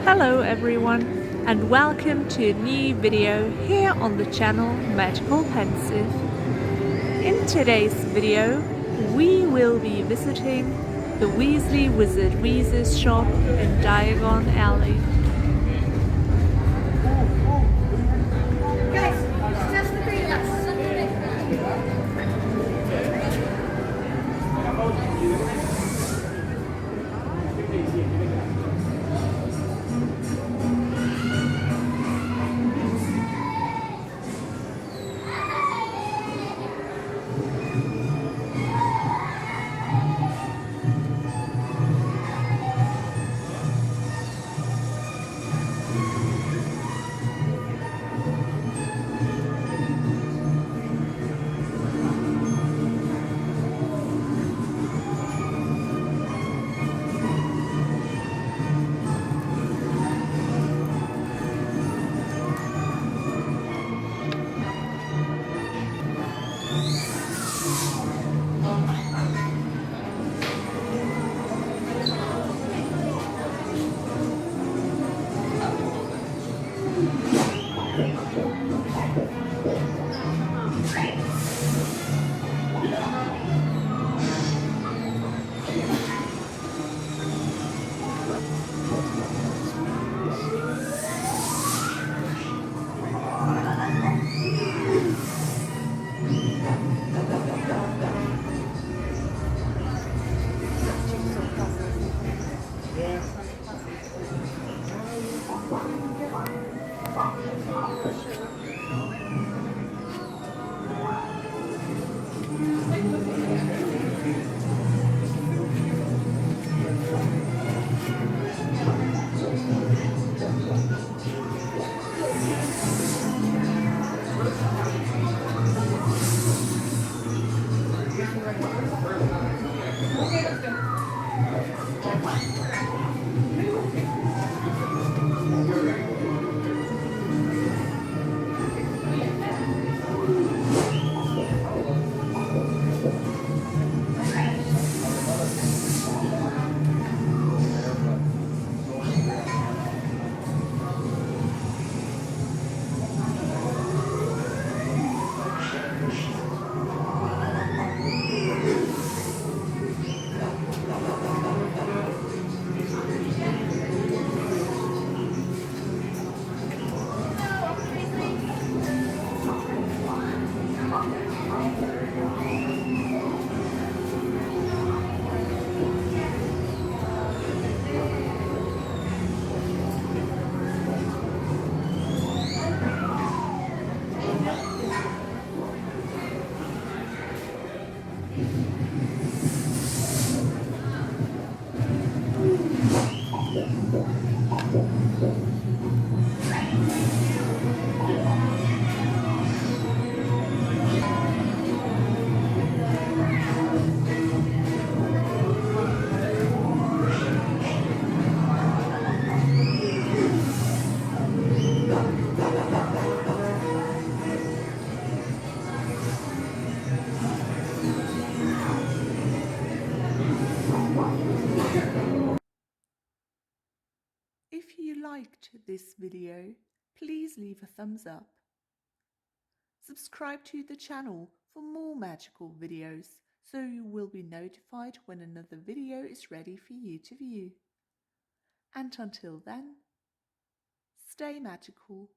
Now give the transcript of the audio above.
Hello everyone and welcome to a new video here on the channel Magical Pensive. In today's video, we will be visiting the Weasley Wizard Wheezes shop in Diagon Alley. If you liked this video, please leave a thumbs up. Subscribe to the channel for more magical videos so you will be notified when another video is ready for you to view. And until then, stay magical.